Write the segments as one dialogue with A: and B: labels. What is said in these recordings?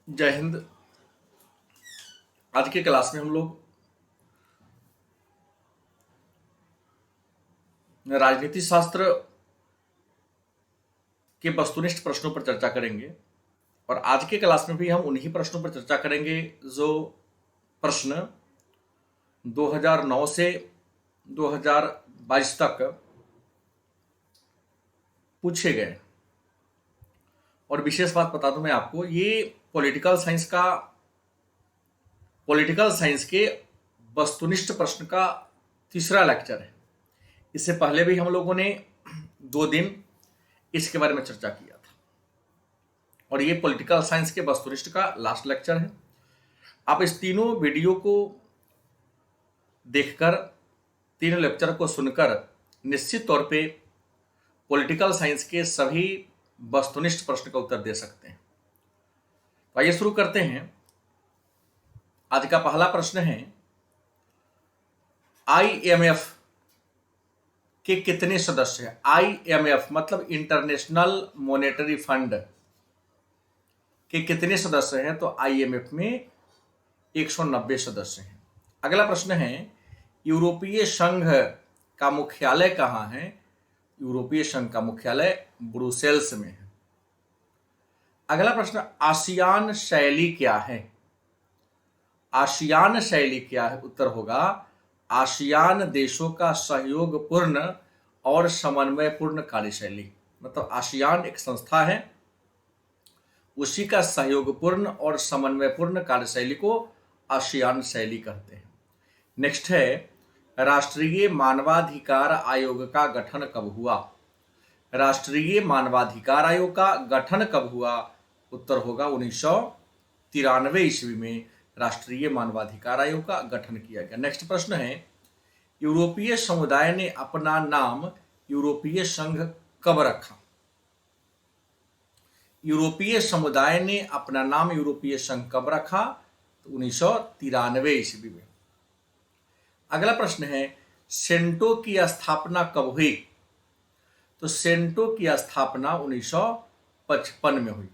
A: जय हिंद। आज के क्लास में हम लोग राजनीति शास्त्र के वस्तुनिष्ठ प्रश्नों पर चर्चा करेंगे और आज के क्लास में भी हम उन्हीं प्रश्नों पर चर्चा करेंगे जो प्रश्न 2009 से 2022 तक पूछे गए। और विशेष बात बता दूं मैं आपको, ये पॉलिटिकल साइंस के वस्तुनिष्ठ प्रश्न का तीसरा लेक्चर है। इससे पहले भी हम लोगों ने 2 दिन इसके बारे में चर्चा किया था और ये पॉलिटिकल साइंस के वस्तुनिष्ठ का लास्ट लेक्चर है। आप इस तीनों वीडियो को देखकर, तीनों लेक्चर को सुनकर निश्चित तौर पे पॉलिटिकल साइंस के सभी वस्तुनिष्ठ प्रश्न का उत्तर दे सकते हैं। तो आइए शुरू करते हैं। आज का पहला प्रश्न है, IMF के कितने सदस्य हैं? IMF मतलब इंटरनेशनल मॉनेटरी फंड के कितने सदस्य हैं? तो IMF में 190 सदस्य हैं। अगला प्रश्न है, यूरोपीय संघ का मुख्यालय कहाँ है? यूरोपीय संघ का मुख्यालय ब्रुसेल्स में है। अगला प्रश्न, आसियान शैली क्या है? आसियान शैली क्या है? उत्तर होगा आसियान देशों का सहयोगपूर्ण और समन्वयपूर्ण कार्यशैली। मतलब आसियान एक संस्था है, उसी का सहयोगपूर्ण और समन्वयपूर्ण कार्यशैली को आसियान शैली कहते हैं। नेक्स्ट है, राष्ट्रीय मानवाधिकार आयोग का गठन कब हुआ? राष्ट्रीय मानवाधिकार आयोग का गठन कब हुआ? उत्तर होगा 1993 ईस्वी में राष्ट्रीय मानवाधिकार आयोग का गठन किया गया। नेक्स्ट प्रश्न है, यूरोपीय समुदाय ने अपना नाम यूरोपीय संघ कब रखा? यूरोपीय समुदाय ने अपना नाम यूरोपीय संघ कब रखा? तो 1993 ईस्वी में। अगला प्रश्न है, सेंटो की स्थापना कब हुई? तो सेंटो की स्थापना 1955 में हुई।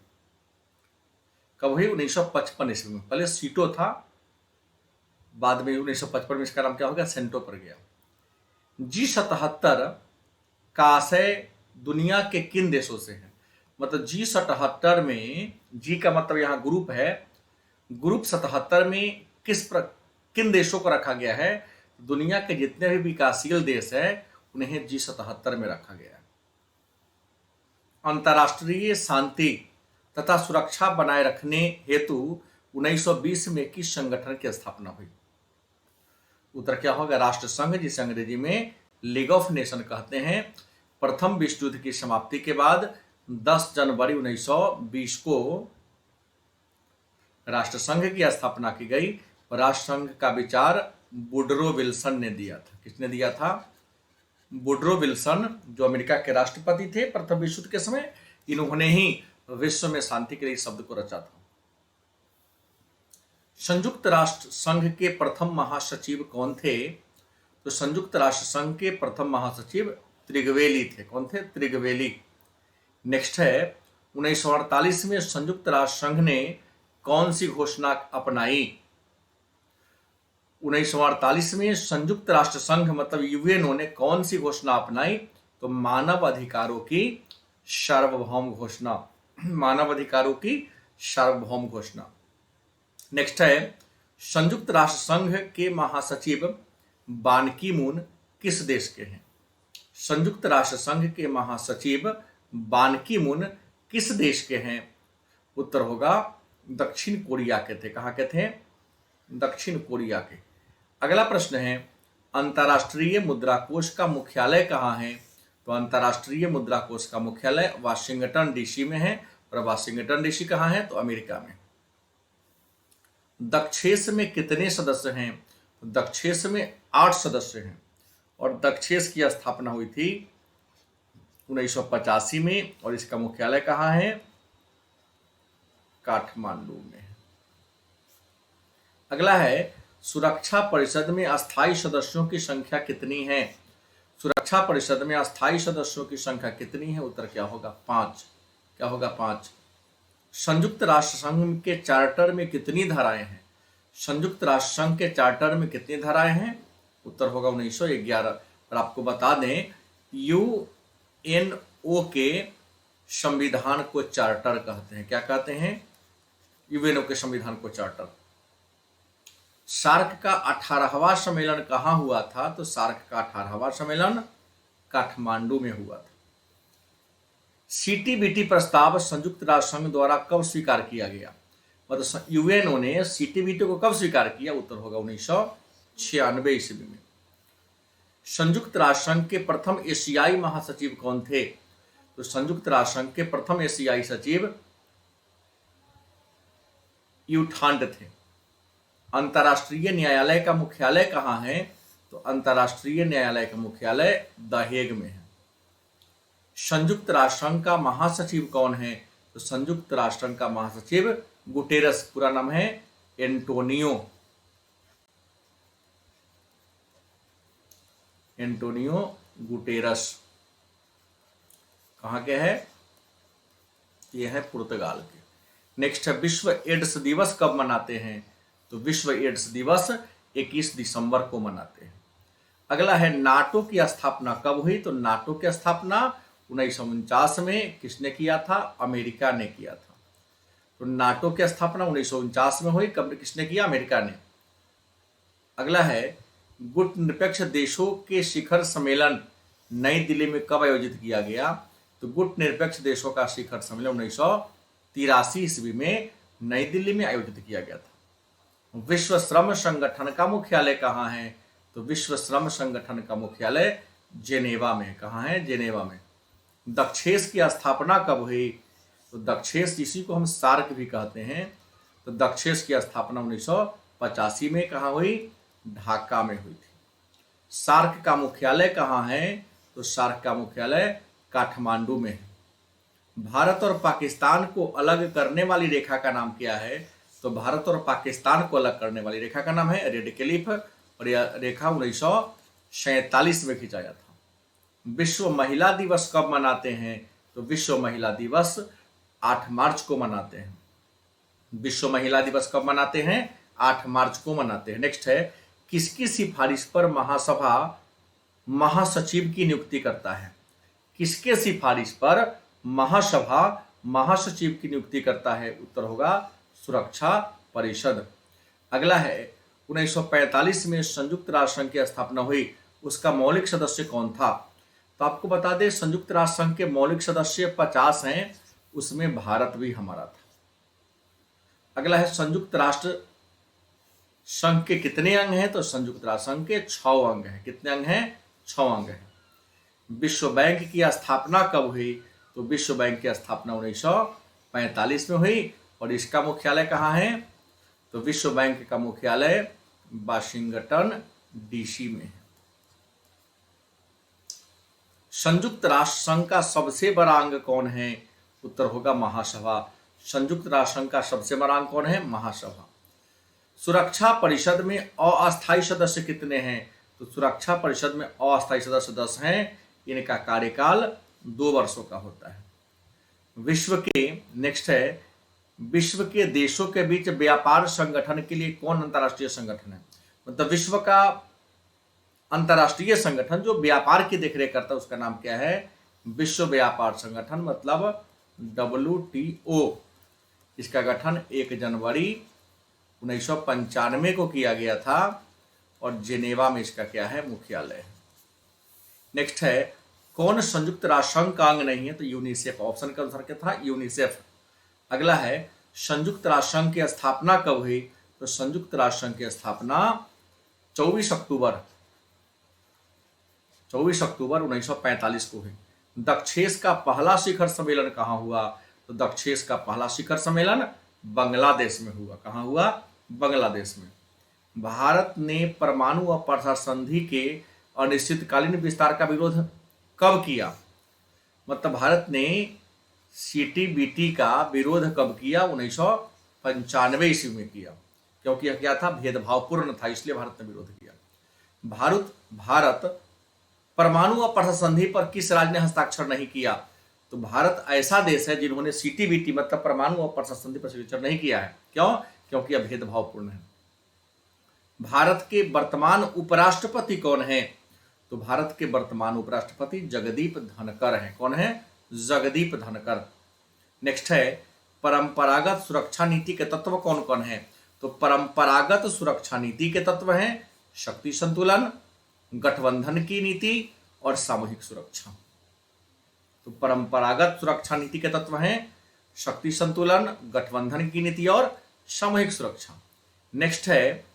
A: कब हुई? 1955 ईस्वी में। पहले सीटो था, बाद में 1955 में इसका नाम क्या हो गया? सेंटो पर गया। G77 का आशय दुनिया के किन देशों से है? मतलब G77 में, जी का मतलब यहां ग्रुप है, ग्रुप 77 में किन देशों को रखा गया है? दुनिया के जितने भी विकासशील देश हैं उन्हें G77 में रखा गया है। अंतर्राष्ट्रीय शांति तथा सुरक्षा बनाए रखने हेतु 1920 में किस संगठन की स्थापना हुई? उत्तर क्या होगा? राष्ट्र संघ, जिसे अंग्रेजी में लीग ऑफ नेशन कहते हैं। प्रथम विश्व युद्ध की समाप्ति के बाद 10 जनवरी 1920 को राष्ट्र संघ की स्थापना की गई और राष्ट्र संघ का विचार वुडरो विल्सन ने दिया था। किसने दिया था? वुडरो विल्सन, जो अमेरिका के राष्ट्रपति थे प्रथम विश्व युद्ध के समय। इन्होंने ही विश्व में शांति के लिए शब्द को रचा था। संयुक्त राष्ट्र संघ के प्रथम महासचिव कौन थे? तो संयुक्त राष्ट्र संघ के प्रथम महासचिव त्रिगवेली थे। कौन थे? त्रिगवेली। नेक्स्ट है, 1948 में संयुक्त राष्ट्र संघ ने कौन सी घोषणा अपनाई? 1948 में संयुक्त राष्ट्र संघ मतलब यूएनओ ने कौन सी घोषणा अपनाई? तो मानव अधिकारों की सार्वभौम घोषणा। मानव अधिकारों की सार्वभौम घोषणा। नेक्स्ट है, संयुक्त राष्ट्र संघ के महासचिव बान की मून किस देश के हैं? संयुक्त राष्ट्र संघ के महासचिव बान की मून किस देश के हैं? उत्तर होगा दक्षिण कोरिया के थे। कहाँ के थे? दक्षिण कोरिया के। अगला प्रश्न है, अंतर्राष्ट्रीय मुद्रा कोष का मुख्यालय कहाँ है? तो अंतर्राष्ट्रीय मुद्रा कोष का मुख्यालय वाशिंगटन डीसी में है। और वाशिंगटन डीसी कहाँ है? तो अमेरिका में। दक्षेस में कितने सदस्य हैं? तो दक्षेस में 8 सदस्य हैं और दक्षेस की स्थापना हुई थी 1985 में और इसका मुख्यालय कहाँ है? काठमांडू में। अगला है, सुरक्षा परिषद में अस्थायी सदस्यों की संख्या कितनी है? सुरक्षा परिषद में अस्थायी सदस्यों की संख्या कितनी है? उत्तर क्या होगा? 5। क्या होगा? 5। संयुक्त राष्ट्र संघ के चार्टर में कितनी धाराएं हैं? संयुक्त राष्ट्र संघ के चार्टर में कितनी धाराएं हैं? उत्तर होगा 1911। और आपको बता दें, यूएनओ के संविधान को चार्टर कहते हैं। क्या कहते हैं? यूएनओ के संविधान को चार्टर। सार्क का 18वां सम्मेलन कहां हुआ था? तो सार्क का 18वां सम्मेलन काठमांडू में हुआ था। सीटीबीटी प्रस्ताव संयुक्त राष्ट्र संघ द्वारा कब स्वीकार किया गया? मतलब यूएनओ ने सीटीबीटी को कब स्वीकार किया? उत्तर होगा 1996 ईस्वी में। संयुक्त राष्ट्र संघ के प्रथम एशियाई महासचिव कौन थे? तो संयुक्त राष्ट्र संघ के प्रथम एशियाई सचिव यूथांड थे। अंतर्राष्ट्रीय न्यायालय का मुख्यालय कहाँ है? तो अंतर्राष्ट्रीय न्यायालय का मुख्यालय द हेग में है। संयुक्त राष्ट्र संघ का महासचिव कौन है? तो संयुक्त राष्ट्र संघ का महासचिव गुटेरस, पूरा नाम है एंटोनियो गुटेरस। कहाँ के है? ये है पुर्तगाल के। नेक्स्ट है, विश्व एड्स दिवस कब मनाते हैं? तो विश्व एड्स दिवस 21 दिसंबर को मनाते हैं। अगला है, नाटो की स्थापना कब हुई? तो नाटो की स्थापना 1949 में किसने किया था? अमेरिका ने किया था। तो नाटो की स्थापना 1949 में हुई। कब, किसने किया? अमेरिका ने। अगला है, गुट निरपेक्ष देशों के शिखर सम्मेलन नई दिल्ली में कब आयोजित किया गया? तो गुट निरपेक्ष देशों का शिखर सम्मेलन 1983 ईस्वी में नई दिल्ली में आयोजित किया गया था। विश्व श्रम संगठन का मुख्यालय कहाँ है? तो विश्व श्रम संगठन का मुख्यालय जेनेवा में। कहाँ है? जेनेवा में। दक्षेस की स्थापना कब हुई? तो दक्षेस, इसी को हम सार्क भी कहते हैं, तो दक्षेस की स्थापना 1985 में कहाँ हुई? ढाका में हुई थी। सार्क का मुख्यालय कहाँ है? तो सार्क का मुख्यालय काठमांडू में है। भारत और पाकिस्तान को अलग करने वाली रेखा का नाम क्या है? तो भारत और पाकिस्तान को अलग करने वाली रेखा का नाम है रेड क्लिफ, और यह रेखा 1947 में खिंचाया था। विश्व महिला दिवस कब मनाते हैं? तो विश्व महिला दिवस 8 मार्च को मनाते हैं। विश्व महिला दिवस कब मनाते हैं? 8 मार्च को मनाते हैं। नेक्स्ट है, किसकी सिफारिश पर महासभा महासचिव की नियुक्ति करता है? किसके सिफारिश पर महासभा महासचिव की नियुक्ति करता है? उत्तर होगा सुरक्षा परिषद। अगला है, 1945 में संयुक्त राष्ट्र संघ की स्थापना हुई, उसका मौलिक सदस्य कौन था? तो आपको बता दें, संयुक्त राष्ट्र संघ के मौलिक सदस्य 50 हैं, उसमें भारत भी हमारा था। अगला है, संयुक्त राष्ट्र संघ के कितने अंग हैं? तो संयुक्त राष्ट्र संघ के 6 अंग हैं। कितने अंग हैं? 6 अंग हैं। विश्व बैंक की स्थापना कब हुई? तो विश्व बैंक की स्थापना 1945 में हुई, और इसका मुख्यालय कहाँ है? तो विश्व बैंक का मुख्यालय वाशिंगटन डीसी में है। संयुक्त राष्ट्र संघ का सबसे बड़ा अंग कौन है? उत्तर होगा महासभा। संयुक्त राष्ट्र संघ का सबसे बड़ा अंग कौन है? महासभा। सुरक्षा परिषद में अस्थायी सदस्य कितने हैं? तो सुरक्षा परिषद में अस्थायी सदस्य 10 हैं। इनका कार्यकाल 2 वर्षों का होता है। विश्व के, नेक्स्ट है, विश्व के देशों के बीच व्यापार संगठन के लिए कौन अंतर्राष्ट्रीय संगठन है? मतलब विश्व का अंतर्राष्ट्रीय संगठन जो व्यापार की देखरेख करता है, उसका नाम क्या है? विश्व व्यापार संगठन, मतलब WTO। इसका गठन 1 जनवरी 1995 को किया गया था, और जेनेवा में इसका क्या है? मुख्यालय है। नेक्स्ट है, कौन संयुक्त राष्ट्र संघ का अंग नहीं है? तो यूनिसेफ। ऑप्शन के अनुसार क्या था? यूनिसेफ। अगला है, संयुक्त राष्ट्र संघ की स्थापना कब हुई? तो संयुक्त राष्ट्र संघ की स्थापना 24 अक्टूबर 1945 को हुई। दक्षेस का पहला शिखर सम्मेलन कहाँ हुआ? तो दक्षेस का पहला शिखर सम्मेलन बांग्लादेश में हुआ। कहाँ हुआ? बांग्लादेश में। भारत ने परमाणु अपर्सार संधि के अनिश्चितकालीन विस्तार का विरोध कब किया? मतलब भारत ने सीटीबीटी का विरोध कब किया? 1995 ईस्वी में किया, क्योंकि यह क्या था? भेदभावपूर्ण था, इसलिए भारत ने विरोध किया। भारत परमाणु अपर्सार संधि पर किस राज्य ने हस्ताक्षर नहीं किया? तो भारत ऐसा देश है जिन्होंने सीटीबीटी मतलब परमाणु अपर्सर संधि पर सिग्नेचर नहीं किया है। क्यों? क्योंकि यह भेदभावपूर्ण है। भारत के वर्तमान उपराष्ट्रपति कौन है? तो भारत के वर्तमान उपराष्ट्रपति जगदीप धनखड़ हैं। कौन है? जगदीप धनखड़। नेक्स्ट है परंपरागत सुरक्षा नीति के तत्व कौन कौन है? तो परंपरागत सुरक्षा नीति के तत्व हैं शक्ति संतुलन, गठबंधन की नीति और सामूहिक सुरक्षा। तो परंपरागत सुरक्षा नीति के तत्व हैं शक्ति संतुलन, गठबंधन की नीति और सामूहिक सुरक्षा। नेक्स्ट है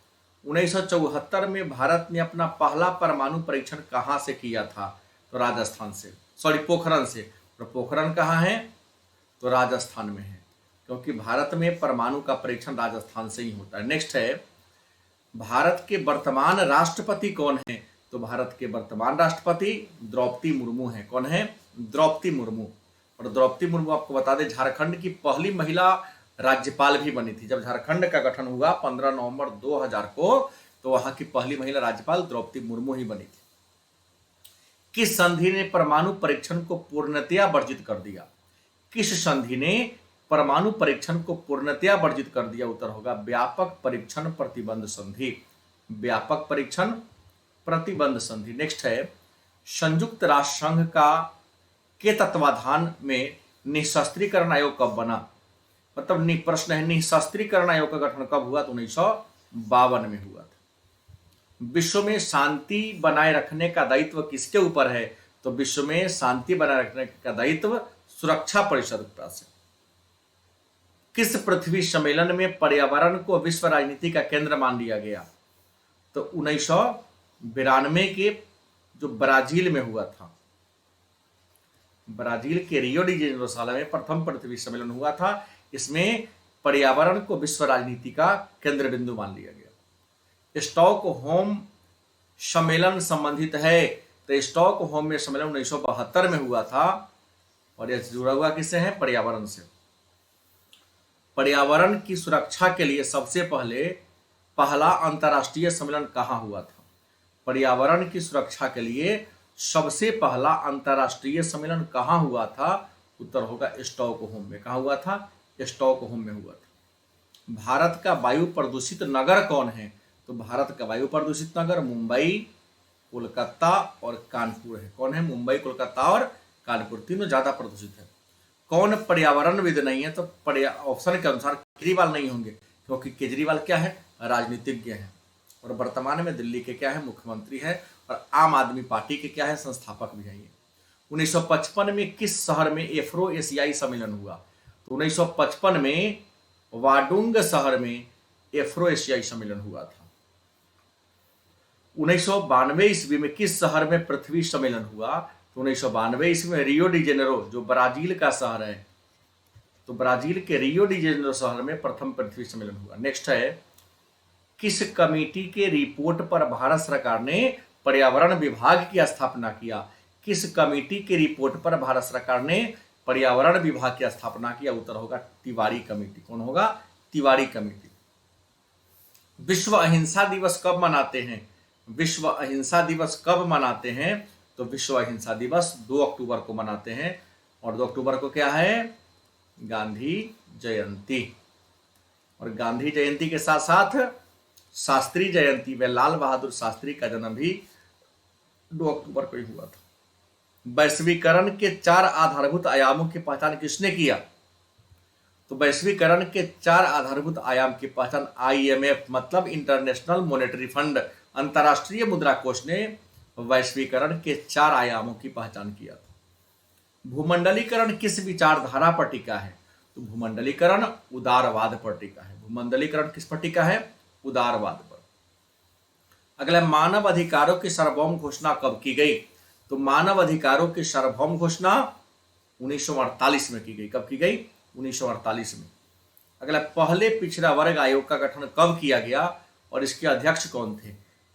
A: 1974 में भारत ने अपना पहला परमाणु परीक्षण कहां से किया था? तो राजस्थान से, सॉरी पोखरण से। तो पोखरण कहाँ है? तो राजस्थान में है, क्योंकि भारत में परमाणु का परीक्षण राजस्थान से ही होता है। नेक्स्ट है भारत के वर्तमान राष्ट्रपति कौन है? तो भारत के वर्तमान राष्ट्रपति द्रौपदी मुर्मू हैं। कौन है? द्रौपदी मुर्मू। और द्रौपदी मुर्मू आपको बता दें झारखंड की पहली महिला राज्यपाल भी बनी थी। जब झारखंड का गठन हुआ 15 नवंबर 2000 को, तो वहां की पहली महिला राज्यपाल द्रौपदी मुर्मू ही बनी थी। किस संधि ने परमाणु परीक्षण को पूर्णतया वर्जित कर दिया? किस संधि ने परमाणु परीक्षण को पूर्णतया वर्जित कर दिया? उत्तर होगा व्यापक परीक्षण प्रतिबंध संधि। व्यापक परीक्षण प्रतिबंध संधि। नेक्स्ट है संयुक्त राष्ट्र संघ के तत्वाधान में निशस्त्रीकरण आयोग कब बना? मतलब प्रश्न है निशस्त्रीकरण आयोग का गठन कब हुआ? तो 1952 में हुआ था। विश्व में शांति बनाए रखने का दायित्व किसके ऊपर है? तो विश्व में शांति बनाए रखने का दायित्व सुरक्षा परिषद के पास है। किस पृथ्वी सम्मेलन में पर्यावरण को विश्व राजनीति का केंद्र मान लिया गया? तो 1992 के जो ब्राजील में हुआ था, ब्राजील के रियो डी जेनेरो शहर में प्रथम पृथ्वी सम्मेलन हुआ था। इसमें पर्यावरण को विश्व राजनीति का केंद्र बिंदु मान लिया गया। स्टॉकहोम सम्मेलन संबंधित है, तो स्टॉकहोम में सम्मेलन 1972 में हुआ था और यह जुड़ा हुआ किससे है? पर्यावरण से। पर्यावरण की सुरक्षा के लिए सबसे पहला अंतर्राष्ट्रीय सम्मेलन कहाँ हुआ था? पर्यावरण की सुरक्षा के लिए सबसे पहला अंतर्राष्ट्रीय सम्मेलन कहाँ हुआ था? उत्तर होगा स्टॉकहोम में। कहाँ हुआ था? स्टॉकहोम में हुआ था। भारत का वायु प्रदूषित नगर कौन है? तो भारत का वायु प्रदूषित नगर मुंबई, कोलकाता और कानपुर है। कौन है? मुंबई, कोलकाता और कानपुर, तीनों ज्यादा प्रदूषित है। कौन पर्यावरणविद नहीं है? तो ऑप्शन के अनुसार केजरीवाल नहीं होंगे, क्योंकि केजरीवाल क्या है? राजनीतिज्ञ है और वर्तमान में दिल्ली के क्या है? मुख्यमंत्री है और आम आदमी पार्टी के क्या है? संस्थापक भी है। 1955 में किस शहर में एफ्रो एशियाई सम्मेलन हुआ? तो 1955 में वाडुंग शहर में एफ्रो एशियाई सम्मेलन हुआ था। 1992 ईस्वी में किस शहर में पृथ्वी सम्मेलन हुआ? तो 1992 ईस्वी में रियो डी जेनेरो, जो ब्राजील का शहर है, तो ब्राजील के रियो डी जेनेरो शहर में प्रथम पृथ्वी सम्मेलन हुआ। नेक्स्ट है किस कमेटी के रिपोर्ट पर भारत सरकार ने पर्यावरण विभाग की स्थापना किया? किस कमेटी के रिपोर्ट पर भारत सरकार ने पर्यावरण विभाग की स्थापना किया? उत्तर होगा तिवारी कमेटी। कौन होगा? तिवारी कमेटी। विश्व अहिंसा दिवस कब मनाते हैं? विश्व अहिंसा दिवस कब मनाते हैं? तो विश्व अहिंसा दिवस 2 अक्टूबर को मनाते हैं। और 2 अक्टूबर को क्या है? गांधी जयंती। और गांधी जयंती के साथ साथ शास्त्री जयंती में लाल बहादुर शास्त्री का जन्म भी 2 अक्टूबर को ही हुआ था। वैश्वीकरण के 4 आधारभूत आयामों की पहचान किसने किया? तो वैश्वीकरण के 4 आधारभूत आयाम की पहचान IMF मतलब इंटरनेशनल मॉनेटरी फंड, अंतर्राष्ट्रीय मुद्रा कोष ने वैश्वीकरण के 4 आयामों की पहचान किया था। भूमंडलीकरण किस विचारधारा पर टिका है? तो भूमंडलीकरण उदारवाद पर टिका है। भूमंडलीकरण किस पर टिका है? उदारवाद पर। अगला मानव अधिकारों की सार्वभौम घोषणा कब की गई? तो मानव अधिकारों की सार्वभौम घोषणा 1948 में की गई। कब की गई? 1948 में। अगला पहले पिछड़ा वर्ग आयोग का गठन कब किया गया और इसके अध्यक्ष कौन थे?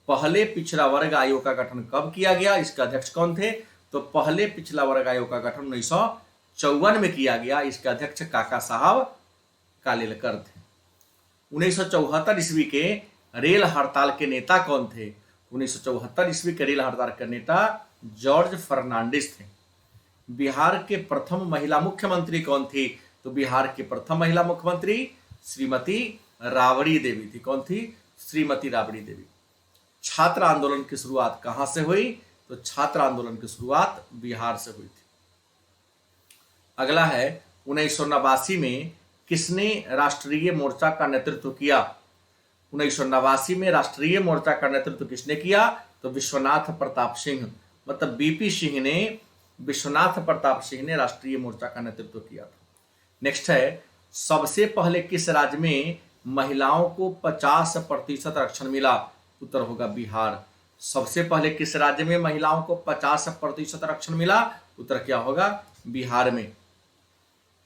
A: पहले पिछड़ा वर्ग आयोग का गठन कब किया गया, इसके अध्यक्ष कौन थे? तो पहले पिछड़ा वर्ग आयोग का गठन 1954 में किया गया। इसके अध्यक्ष काका साहब कालेलकर थे। 1974 ईस्वी के रेल हड़ताल के नेता कौन थे? 1974 ईस्वी के रेल हड़ताल के नेता जॉर्ज फर्नांडिस थे। बिहार के प्रथम महिला मुख्यमंत्री कौन थी? तो बिहार की प्रथम महिला मुख्यमंत्री श्रीमती राबड़ी देवी थी। कौन थी? श्रीमती राबड़ी देवी। छात्र आंदोलन की शुरुआत कहां से हुई? तो छात्र आंदोलन की शुरुआत बिहार से हुई थी। अगला है 1989 में किसने राष्ट्रीय मोर्चा का नेतृत्व किया? 1989 में राष्ट्रीय मोर्चा का नेतृत्व किसने किया? तो विश्वनाथ प्रताप सिंह, मतलब बीपी सिंह ने, विश्वनाथ प्रताप सिंह ने राष्ट्रीय मोर्चा का नेतृत्व किया था। नेक्स्ट है सबसे पहले किस राज्य में महिलाओं को 50% आरक्षण मिला? उत्तर होगा बिहार। सबसे पहले किस राज्य में महिलाओं को 50% आरक्षण मिला? उत्तर क्या होगा? बिहार में।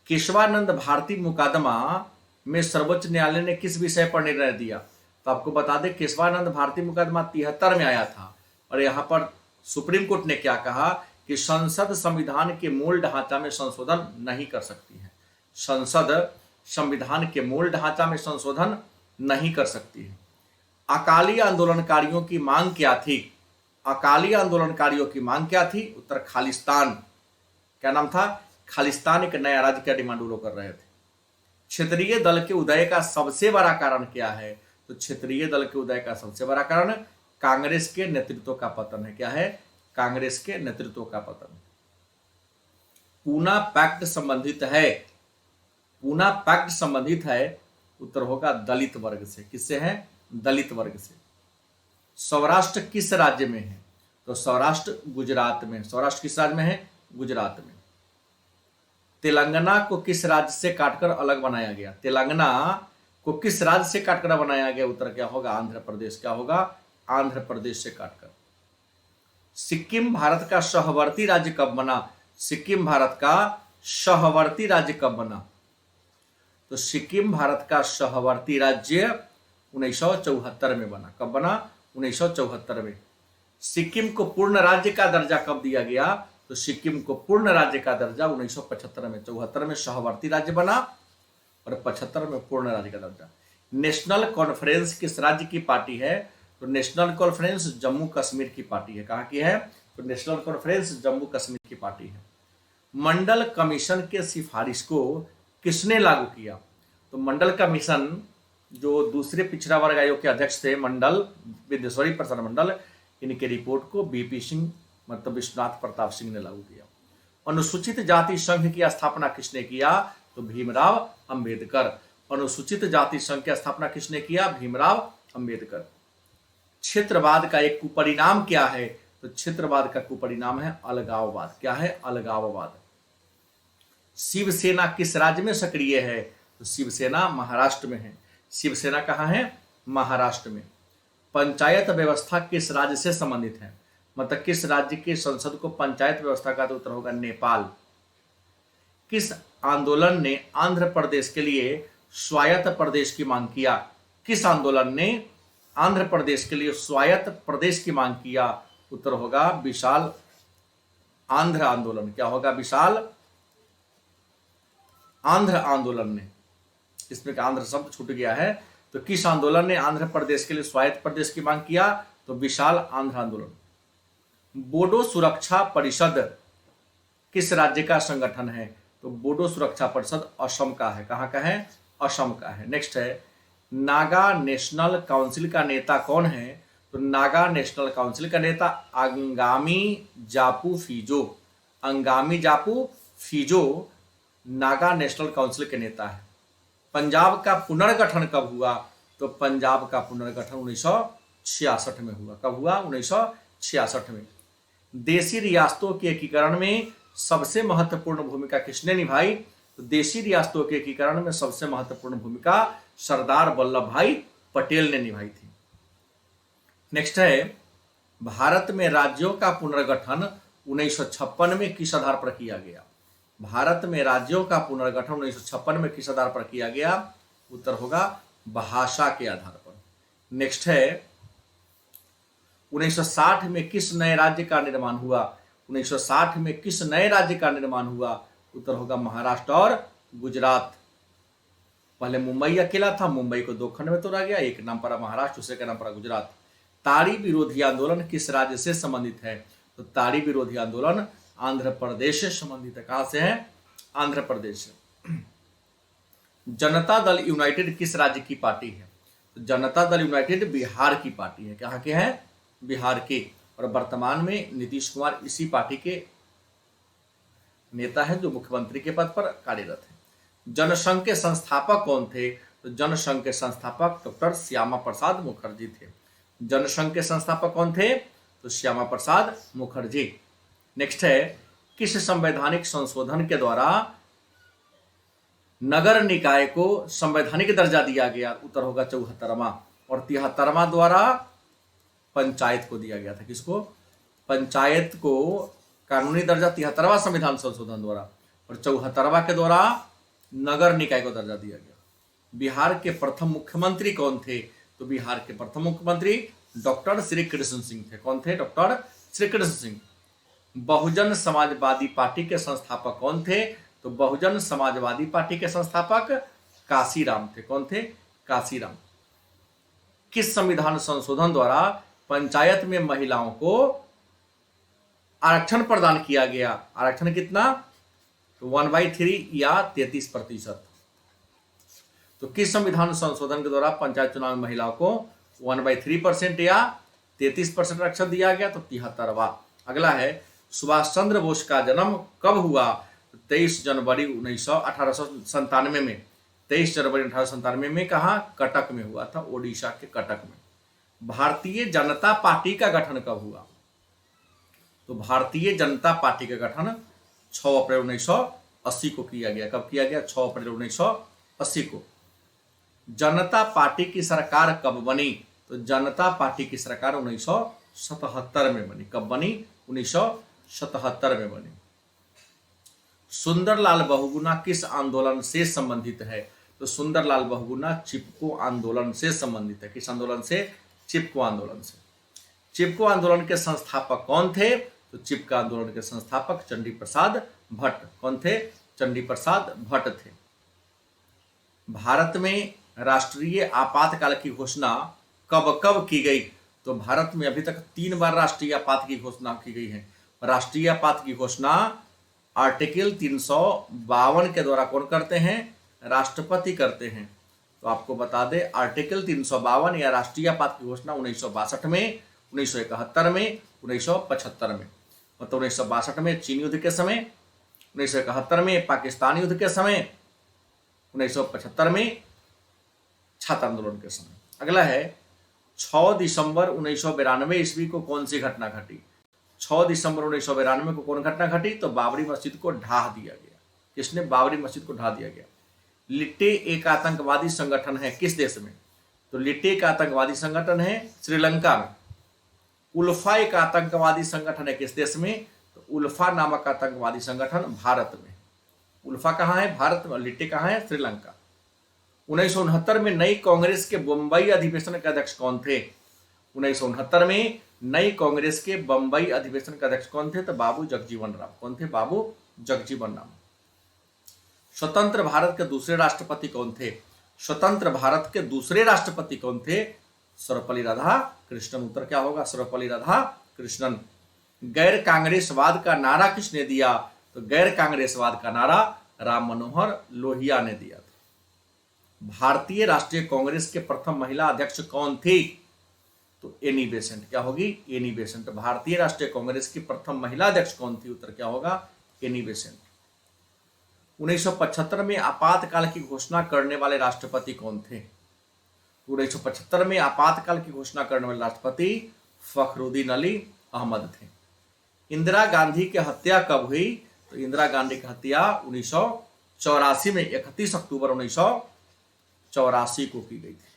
A: केशवानंद भारती मुकदमा में सर्वोच्च न्यायालय ने किस विषय पर निर्णय दिया? तो आपको बता दें केशवानंद भारती मुकदमा 73 में आया था और यहां पर सुप्रीम कोर्ट ने क्या कहा कि संसद संविधान के मूल ढांचा में संशोधन नहीं कर सकती है। संसद संविधान के मूल ढांचा में संशोधन नहीं कर सकती है। अकाली आंदोलनकारियों की मांग क्या थी? अकाली आंदोलनकारियों की मांग क्या थी? उत्तर खालिस्तान। क्या नाम था? खालिस्तान एक नया राज्य का डिमांड वो लोग कर रहे थे। क्षेत्रीय दल के उदय का सबसे बड़ा कारण क्या है? तो क्षेत्रीय दल के उदय का सबसे बड़ा कारण कांग्रेस के नेतृत्व का पतन है। क्या है? कांग्रेस के नेतृत्व का पतन। पूना पैक्ट संबंधित है? पूना पैक्ट संबंधित है, उत्तर होगा दलित वर्ग से। किससे है? दलित वर्ग से। सौराष्ट्र किस राज्य में है? तो सौराष्ट्र गुजरात में। सौराष्ट्र किस राज्य में है? गुजरात में। तेलंगाना को किस राज्य से काटकर अलग बनाया गया? तेलंगाना को किस राज्य से काटकर बनाया गया? उत्तर क्या होगा? आंध्र प्रदेश। क्या होगा? आंध्र प्रदेश से काटकर। सिक्किम भारत का सहवर्ती राज्य कब बना? सिक्किम भारत का सहवर्ती राज्य कब बना? तो सिक्किम भारत का सहवर्ती राज्य 1974 में बना। कब बना? 1974 में। सिक्किम को पूर्ण राज्य का दर्जा कब दिया गया? तो सिक्किम को पूर्ण राज्य का दर्जा 1975 में। 74 में सहवर्ती राज्य बना और 75 में पूर्ण राज्य का दर्जा। नेशनल कॉन्फ्रेंस किस राज्य की पार्टी है? तो नेशनल कॉन्फ्रेंस जम्मू कश्मीर की पार्टी है। कहां की है? तो नेशनल कॉन्फ्रेंस जम्मू कश्मीर की पार्टी है। मंडल कमीशन के सिफारिश को किसने लागू किया? तो मंडल कमीशन जो दूसरे पिछड़ा वर्ग आयोग के अध्यक्ष थे, मंडल विद्येश्वरी प्रसाद मंडल, इनके रिपोर्ट को बीपी सिंह मतलब विश्वनाथ प्रताप सिंह ने लागू किया। अनुसूचित जाति संघ की स्थापना किसने किया? तो भीमराव अंबेडकर। अनुसूचित जाति संघ की स्थापना किसने किया? भीमराव अंबेडकर। क्षेत्रवाद का एक कुपरिणाम क्या है? तो क्षेत्रवाद का कुपरिणाम है अलगाववाद। क्या है? अलगाववाद। शिवसेना किस राज्य में सक्रिय है? तो शिवसेना महाराष्ट्र में है। शिवसेना कहां है? महाराष्ट्र में। पंचायत व्यवस्था किस राज्य से संबंधित है? मतलब किस राज्य के संसद को पंचायत व्यवस्था का? तो उत्तर होगा नेपाल। किस आंदोलन ने आंध्र प्रदेश के लिए स्वायत्त प्रदेश की मांग किया? किस आंदोलन ने आंध्र प्रदेश के लिए स्वायत्त प्रदेश की मांग किया? उत्तर होगा विशाल आंध्र आंदोलन। क्या होगा? विशाल आंध्र आंदोलन ने। इसमें का आंध्र शब्द छूट गया है। तो किस आंदोलन ने आंध्र प्रदेश के लिए स्वायत्त प्रदेश की मांग किया? तो विशाल आंध्र आंदोलन। बोडो सुरक्षा परिषद किस राज्य का संगठन है? तो बोडो सुरक्षा परिषद असम का है। कहां का है? असम का है। नेक्स्ट है नागा नेशनल काउंसिल का नेता कौन है? तो नागा नेशनल काउंसिल का नेता अंगामी जापू फिजो। अंगामी जापू फिजो नागा नेशनल काउंसिल के नेता है। पंजाब का पुनर्गठन कब हुआ? तो पंजाब का पुनर्गठन 1966 में हुआ। कब हुआ? 1966 में। देशी रियासतों के एकीकरण में सबसे महत्वपूर्ण भूमिका किसने निभाई? तो देशी रियासतों के एकीकरण में सबसे महत्वपूर्ण भूमिका सरदार वल्लभ भाई पटेल ने निभाई थी। नेक्स्ट है भारत में राज्यों का पुनर्गठन 1956 में किस आधार पर किया गया? भारत में राज्यों का पुनर्गठन 1956 में किस आधार पर किया गया? उत्तर होगा भाषा के आधार पर। नेक्स्ट है 1960 में किस नए राज्य का निर्माण हुआ? 1960 में किस नए राज्य का निर्माण हुआ? उत्तर होगा महाराष्ट्र और गुजरात। पहले मुंबई अकेला था, मुंबई को दो खंड में तोड़ा गया, एक नाम पड़ा महाराष्ट्र, दूसरे का नाम पड़ा गुजरात। ताड़ी विरोधी आंदोलन किस राज्य से संबंधित है? तो ताड़ी विरोधी आंदोलन आंध्र प्रदेश से संबंधित है। कहां से है? आंध्र प्रदेश से। जनता दल यूनाइटेड किस राज्य की पार्टी है? तो जनता दल यूनाइटेड बिहार की पार्टी है। कहां के है? बिहार के। और वर्तमान में नीतीश कुमार इसी पार्टी के नेता है जो मुख्यमंत्री के पद पर कार्यरत है। जनसंघ के संस्थापक कौन थे? तो जनसंघ के संस्थापक डॉक्टर श्यामा प्रसाद मुखर्जी थे। जनसंघ के संस्थापक कौन थे? तो श्यामा प्रसाद मुखर्जी। नेक्स्ट है, किस संवैधानिक संशोधन के द्वारा नगर निकाय को संवैधानिक दर्जा दिया गया? उत्तर होगा 74वां। और 73वां द्वारा पंचायत को दिया गया था। किसको? पंचायत को कानूनी दर्जा 73वां संविधान संशोधन द्वारा, और 74वां के द्वारा नगर निकाय को दर्जा दिया गया। बिहार के प्रथम मुख्यमंत्री कौन थे? तो बिहार के प्रथम मुख्यमंत्री डॉक्टर श्री कृष्ण सिंह थे। कौन थे? डॉक्टर श्री कृष्ण सिंह। बहुजन समाजवादी पार्टी के संस्थापक कौन थे? तो बहुजन समाजवादी पार्टी के संस्थापक काशीराम थे। कौन थे? काशीराम। किस संविधान संशोधन द्वारा पंचायत में महिलाओं को आरक्षण प्रदान किया गया? आरक्षण कितना? तो 1/3 या 33%। तो किस संविधान संशोधन के द्वारा पंचायत चुनाव में महिलाओं को 1/3% या 33% आरक्षण दिया गया? तो 73वां। अगला है, सुभाष चंद्र बोस का जन्म कब हुआ? 23 जनवरी 1897 में। 23 जनवरी 1897 में। कहा? कटक में हुआ था, ओडिशा के कटक में। भारतीय जनता पार्टी का गठन कब हुआ? तो भारतीय जनता पार्टी का गठन 6 अप्रैल 1980 को किया गया। कब किया गया? 6 अप्रैल 1980 को। जनता पार्टी की सरकार कब बनी? तो जनता पार्टी की सरकार 1977 में बनी। कब बनी? 1977 में बनी। सुंदरलाल बहुगुणा किस आंदोलन से संबंधित है? तो सुंदरलाल बहुगुणा चिपको आंदोलन से संबंधित है। किस आंदोलन से? चिपको आंदोलन से। चिपको आंदोलन के संस्थापक कौन थे? तो चिपको आंदोलन के संस्थापक चंडी प्रसाद भट्ट। कौन थे? चंडी प्रसाद भट्ट थे। भारत में राष्ट्रीय आपातकाल की घोषणा कब कब की गई? तो भारत में अभी तक 3 बार राष्ट्रीय आपात की घोषणा की गई है। राष्ट्रीय आपात की घोषणा आर्टिकल 352 के द्वारा कौन करते हैं? राष्ट्रपति करते हैं। तो आपको बता दें, आर्टिकल 352 या राष्ट्रीय आपात की घोषणा 1962 में, 1971 में, 1975 में। मतलब 1962 में चीन युद्ध के समय, 1971 में पाकिस्तान युद्ध के समय, 1975 में छात्र आंदोलन के समय। अगला है, 6 दिसंबर 1992 ईस्वी को कौन सी घटना घटी? 6 दिसंबर 1992 को कौन घटना घटी? तो बाबरी मस्जिद को ढा दिया गया। किसने? बाबरी मस्जिद को ढा दिया गया। लिट्टे एक आतंकवादी संगठन है किस देश में? तो लिट्टे एक आतंकवादी संगठन है श्रीलंका में। उल्फा एक आतंकवादी संगठन है किस देश में? तो उल्फा नामक आतंकवादी संगठन भारत में। उल्फा कहाँ है? भारत में। लिट्टे कहाँ है? श्रीलंका। 1969 में नई कांग्रेस के बंबई अधिवेशन के अध्यक्ष कौन थे? 1969 में नई कांग्रेस के बंबई अधिवेशन के अध्यक्ष कौन थे? तो बाबू जगजीवन राम। कौन थे? बाबू जगजीवन राम। स्वतंत्र भारत के दूसरे राष्ट्रपति कौन थे? स्वतंत्र भारत के दूसरे राष्ट्रपति कौन थे? सर्वपल्ली राधाकृष्णन। उत्तर क्या होगा? सर्वपल्ली राधाकृष्णन। गैर कांग्रेसवाद का नारा किसने दिया? तो गैर कांग्रेसवाद का नारा राम मनोहर लोहिया ने दिया था। भारतीय राष्ट्रीय कांग्रेस के प्रथम महिला अध्यक्ष कौन थी? तो एनी बेसेंट। क्या होगी? Annie Besant. भारतीय राष्ट्रीय कांग्रेस की प्रथम महिला अध्यक्ष कौन थी? उत्तर क्या होगा? Annie Besant. 1975 में आपातकाल की घोषणा करने वाले राष्ट्रपति कौन थे? 1975 में आपातकाल की घोषणा करने वाले राष्ट्रपति फखरुद्दीन अली अहमद थे। इंदिरा गांधी की हत्या कब हुई? तो इंदिरा गांधी की हत्या 1984 में 31 अक्टूबर 1984 को की गई थी।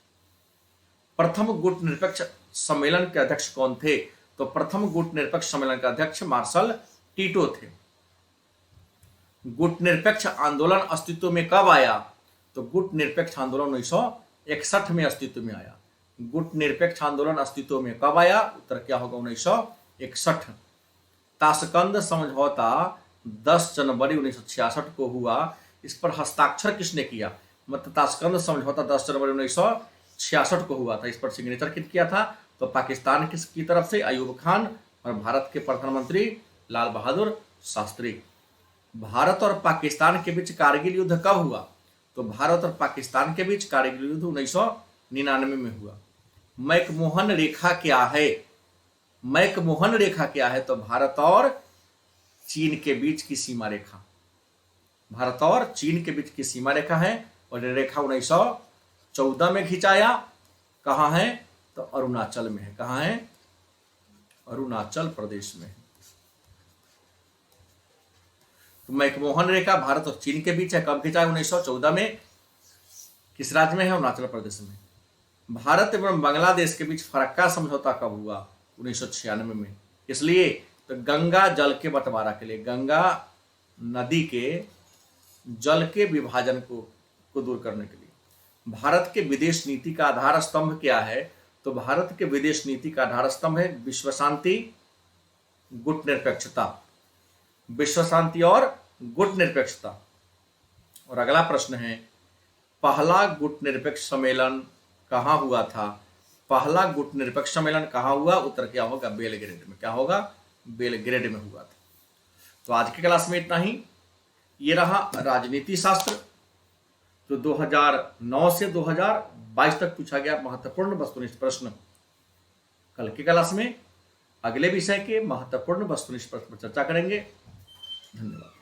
A: प्रथम गुट निरपेक्ष सम्मेलन के अध्यक्ष कौन थे? तो प्रथम गुट निरपेक्ष सम्मेलन के अध्यक्ष मार्शल टीटो थे। गुट निरपेक्ष आंदोलन अस्तित्व में कब आया? तो गुट निरपेक्ष आंदोलन 1961 में अस्तित्व में आया। गुट निरपेक्ष आंदोलन अस्तित्व में कब आया? उत्तर क्या होगा? 1961। ताशकंद समझौता 10 जनवरी 1966 को हुआ। इस पर हस्ताक्षर किसने किया? मतलब ताशकंद समझौता 10 जनवरी 1966 को हुआ था। इस पर सिग्नेचर किस किया था? तो पाकिस्तान की तरफ से अयूब खान और भारत के प्रधानमंत्री लाल बहादुर शास्त्री। भारत और पाकिस्तान के बीच कारगिल युद्ध कब हुआ? तो भारत और पाकिस्तान के बीच कारगिल युद्ध 1999 में हुआ। मैकमोहन रेखा क्या है? मैकमोहन रेखा क्या है? तो भारत और चीन के बीच की सीमा रेखा, भारत और चीन के बीच की सीमा रेखा है। और ये रेखा 1914 में खिंचाया। कहाँ है? तो अरुणाचल में है। कहाँ है? अरुणाचल प्रदेश में है। तो मैकमोहन रेखा भारत और चीन के बीच है। कब खिंचा? 1914 में। किस राज्य में है? अरुणाचल प्रदेश में। भारत एवं बांग्लादेश के बीच फरक्का समझौता कब हुआ? 1996 में। इसलिए तो गंगा जल के बंटवारा के लिए, गंगा नदी के जल के विभाजन को दूर करने के लिए। भारत के विदेश नीति का आधार स्तंभ क्या है? तो भारत के विदेश नीति का आधार स्तंभ है विश्व शांति, गुट निरपेक्षता। विश्व शांति और गुट निरपेक्षता। और अगला प्रश्न है, पहला गुट निरपेक्ष सम्मेलन कहाँ हुआ था? पहला गुट निरपेक्ष सम्मेलन कहाँ हुआ? उत्तर क्या होगा? बेलग्रेड में। क्या होगा? बेलग्रेड में हुआ था। तो आज की क्लास में इतना ही। ये रहा राजनीति शास्त्र, तो 2009 से 2022 तक पूछा गया महत्वपूर्ण वस्तुनिष्ठ प्रश्न। कल की क्लास में अगले विषय के महत्वपूर्ण वस्तुनिष्ठ प्रश्न पर चर्चा करेंगे। धन्यवाद।